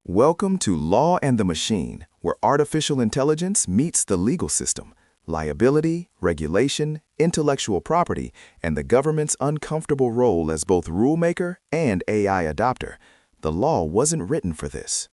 Welcome to Law and the Machine, where artificial intelligence meets the legal system, liability, regulation, intellectual property, and the government's uncomfortable role as both rulemaker and AI adopter. The law wasn't written for this.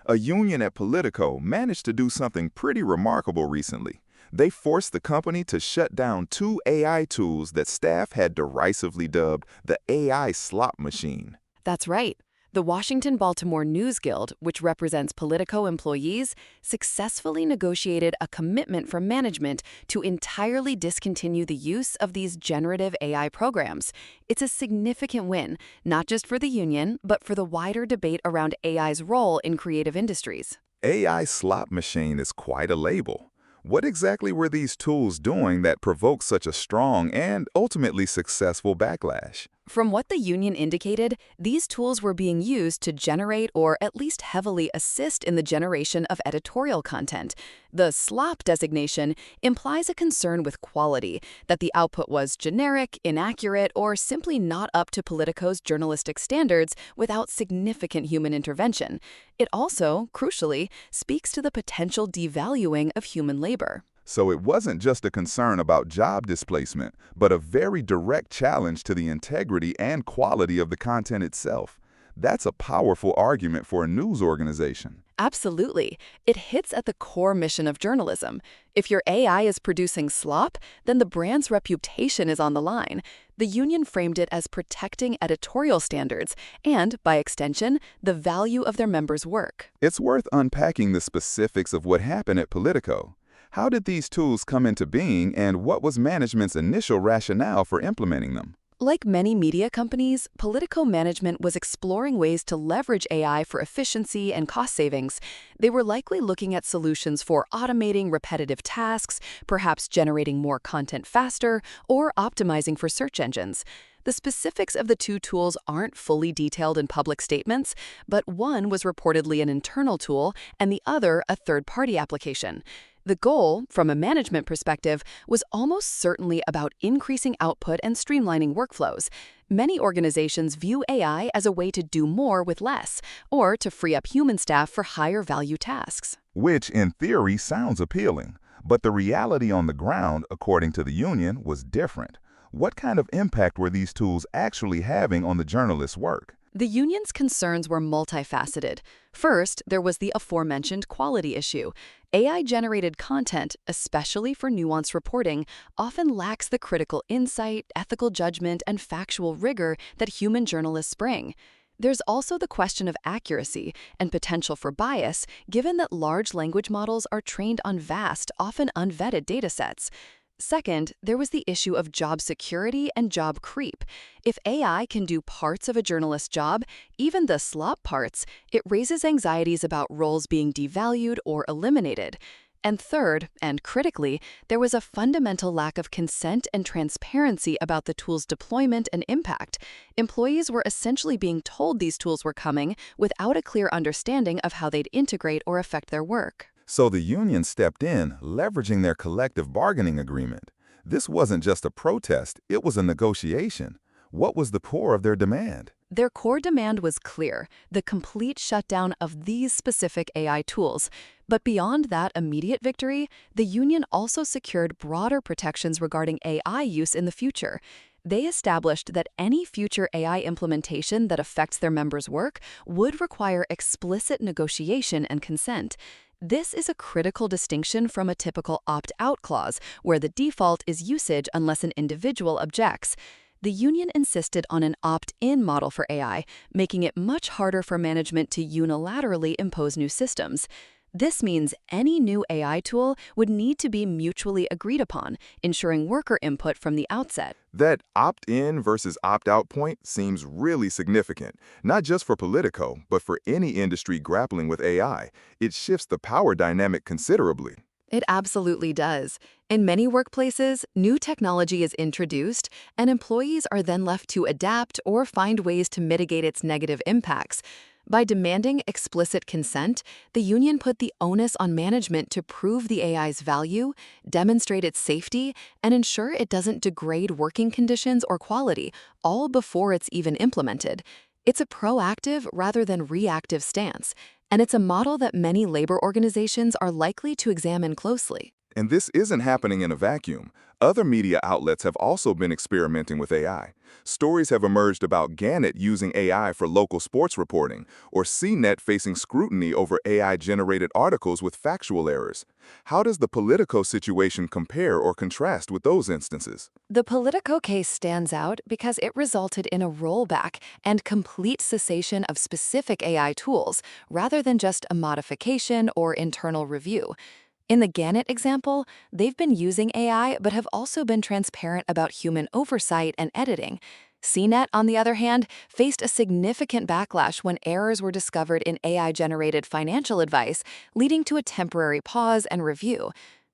A union at Politico managed to do something pretty remarkable recently. They forced the company to shut down two AI tools that staff had derisively dubbed the AI slop machine. That's right. The Washington-Baltimore News Guild, which represents Politico employees, successfully negotiated a commitment from management to entirely discontinue the use of these generative AI programs. It's a significant win, not just for the union, but for the wider debate around AI's role in creative industries. AI slop machine is quite a label. What exactly were these tools doing that provoked such a strong and ultimately successful backlash? From what the union indicated, these tools were being used to generate or at least heavily assist in the generation of editorial content. The slop designation implies a concern with quality, that the output was generic, inaccurate, or simply not up to Politico's journalistic standards without significant human intervention. It also, crucially, speaks to the potential devaluing of human labor. So it wasn't just a concern about job displacement, but a very direct challenge to the integrity and quality of the content itself. That's a powerful argument for a news organization. Absolutely. It hits at the core mission of journalism. If your AI is producing slop, then the brand's reputation is on the line. The union framed it as protecting editorial standards and, by extension, the value of their members' work. It's worth unpacking the specifics of what happened at Politico. How did these tools come into being, and what was management's initial rationale for implementing them? Like many media companies, Politico management was exploring ways to leverage AI for efficiency and cost savings. They were likely looking at solutions for automating repetitive tasks, perhaps generating more content faster, or optimizing for search engines. The specifics of the two tools aren't fully detailed in public statements, but one was reportedly an internal tool and the other a third-party application. The goal, from a management perspective, was almost certainly about increasing output and streamlining workflows. Many organizations view AI as a way to do more with less, or to free up human staff for higher-value tasks. Which, in theory, sounds appealing. But the reality on the ground, according to the union, was different. What kind of impact were these tools actually having on the journalists' work? The union's concerns were multifaceted. First, there was the aforementioned quality issue. AI-generated content, especially for nuanced reporting, often lacks the critical insight, ethical judgment, and factual rigor that human journalists bring. There's also the question of accuracy and potential for bias, given that large language models are trained on vast, often unvetted datasets. Second, there was the issue of job security and job creep. If AI can do parts of a journalist's job, even the slop parts, it raises anxieties about roles being devalued or eliminated. And third, and critically, there was a fundamental lack of consent and transparency about the tool's deployment and impact. Employees were essentially being told these tools were coming without a clear understanding of how they'd integrate or affect their work. So the union stepped in, leveraging their collective bargaining agreement. This wasn't just a protest, it was a negotiation. What was the core of their demand? Their core demand was clear: the complete shutdown of these specific AI tools. But beyond that immediate victory, the union also secured broader protections regarding AI use in the future. They established that any future AI implementation that affects their members' work would require explicit negotiation and consent. This is a critical distinction from a typical opt-out clause, where the default is usage unless an individual objects. The union insisted on an opt-in model for AI, making it much harder for management to unilaterally impose new systems. This means any new AI tool would need to be mutually agreed upon, ensuring worker input from the outset. That opt-in versus opt-out point seems really significant, not just for Politico, but for any industry grappling with AI. It shifts the power dynamic considerably. It absolutely does. In many workplaces, new technology is introduced, and employees are then left to adapt or find ways to mitigate its negative impacts. By demanding explicit consent, the union put the onus on management to prove the AI's value, demonstrate its safety, and ensure it doesn't degrade working conditions or quality, all before it's even implemented. It's a proactive rather than reactive stance, and it's a model that many labor organizations are likely to examine closely. And this isn't happening in a vacuum. Other media outlets have also been experimenting with AI. Stories have emerged about Gannett using AI for local sports reporting, or CNET facing scrutiny over AI-generated articles with factual errors. How does the Politico situation compare or contrast with those instances? The Politico case stands out because it resulted in a rollback and complete cessation of specific AI tools, rather than just a modification or internal review. In the Gannett example, they've been using AI but have also been transparent about human oversight and editing. CNET, on the other hand, faced a significant backlash when errors were discovered in AI-generated financial advice, leading to a temporary pause and review.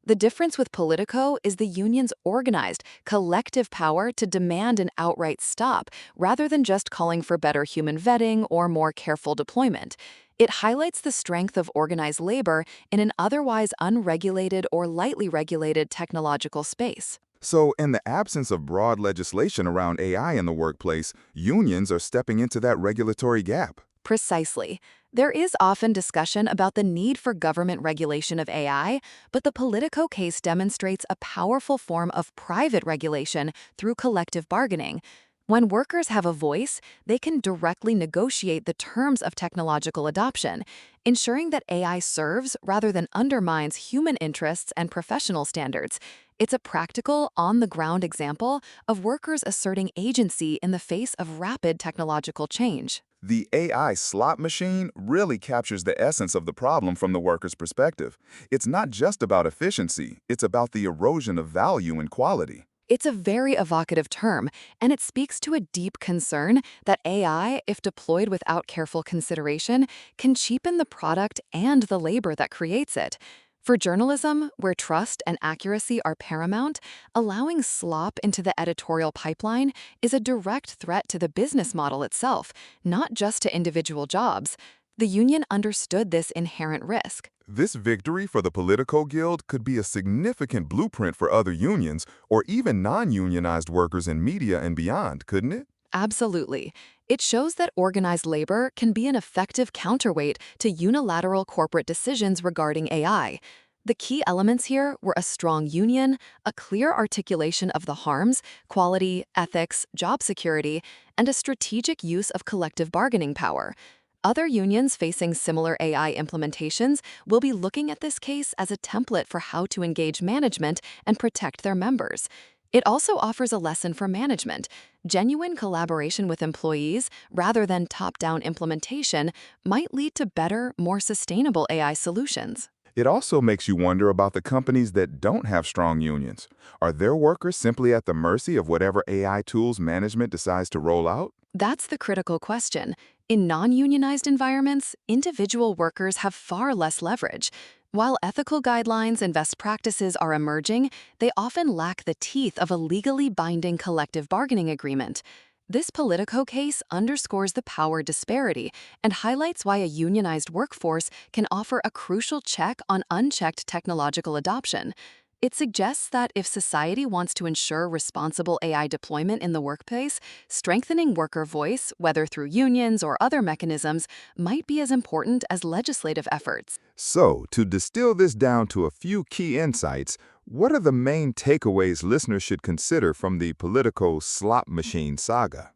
The difference with Politico is the union's organized, collective power to demand an outright stop, rather than just calling for better human vetting or more careful deployment. It highlights the strength of organized labor in an otherwise unregulated or lightly regulated technological space. So, in the absence of broad legislation around AI in the workplace, unions are stepping into that regulatory gap. Precisely. There is often discussion about the need for government regulation of AI, but the Politico case demonstrates a powerful form of private regulation through collective bargaining. When workers have a voice, they can directly negotiate the terms of technological adoption, ensuring that AI serves rather than undermines human interests and professional standards. It's a practical, on-the-ground example of workers asserting agency in the face of rapid technological change. The AI slot machine really captures the essence of the problem from the worker's perspective. It's not just about efficiency, it's about the erosion of value and quality. It's a very evocative term, and it speaks to a deep concern that AI, if deployed without careful consideration, can cheapen the product and the labor that creates it. For journalism, where trust and accuracy are paramount, allowing slop into the editorial pipeline is a direct threat to the business model itself, not just to individual jobs. The union understood this inherent risk. This victory for the Politico Guild could be a significant blueprint for other unions or even non-unionized workers in media and beyond, couldn't it? Absolutely. It shows that organized labor can be an effective counterweight to unilateral corporate decisions regarding AI. The key elements here were a strong union, a clear articulation of the harms, quality, ethics, job security, and a strategic use of collective bargaining power. Other unions facing similar AI implementations will be looking at this case as a template for how to engage management and protect their members. It also offers a lesson for management. Genuine collaboration with employees, rather than top-down implementation, might lead to better, more sustainable AI solutions. It also makes you wonder about the companies that don't have strong unions. Are their workers simply at the mercy of whatever AI tools management decides to roll out? That's the critical question. In non-unionized environments, individual workers have far less leverage. While ethical guidelines and best practices are emerging, they often lack the teeth of a legally binding collective bargaining agreement. This Politico case underscores the power disparity and highlights why a unionized workforce can offer a crucial check on unchecked technological adoption. It suggests that if society wants to ensure responsible AI deployment in the workplace, strengthening worker voice, whether through unions or other mechanisms, might be as important as legislative efforts. So, to distill this down to a few key insights, what are the main takeaways listeners should consider from the Politico slot machine saga?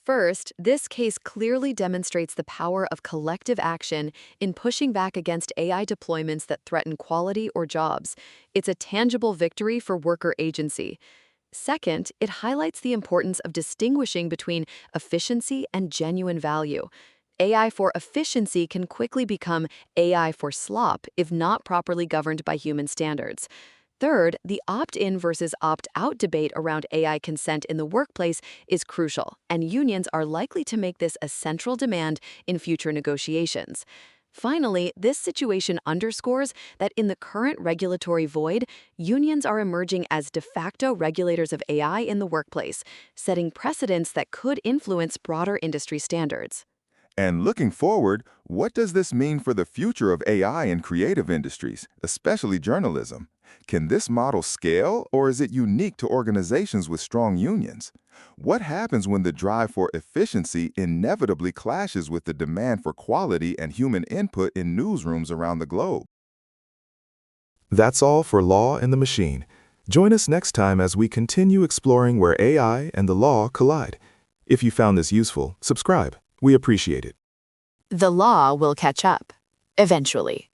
First, this case clearly demonstrates the power of collective action in pushing back against AI deployments that threaten quality or jobs. It's a tangible victory for worker agency. Second, it highlights the importance of distinguishing between efficiency and genuine value. AI for efficiency can quickly become AI for slop if not properly governed by human standards. Third, the opt-in versus opt-out debate around AI consent in the workplace is crucial, and unions are likely to make this a central demand in future negotiations. Finally, this situation underscores that in the current regulatory void, unions are emerging as de facto regulators of AI in the workplace, setting precedents that could influence broader industry standards. And looking forward, what does this mean for the future of AI in creative industries, especially journalism? Can this model scale, or is it unique to organizations with strong unions? What happens when the drive for efficiency inevitably clashes with the demand for quality and human input in newsrooms around the globe? That's all for Law and the Machine. Join us next time as we continue exploring where AI and the law collide. If you found this useful, subscribe. We appreciate it. The law will catch up, eventually.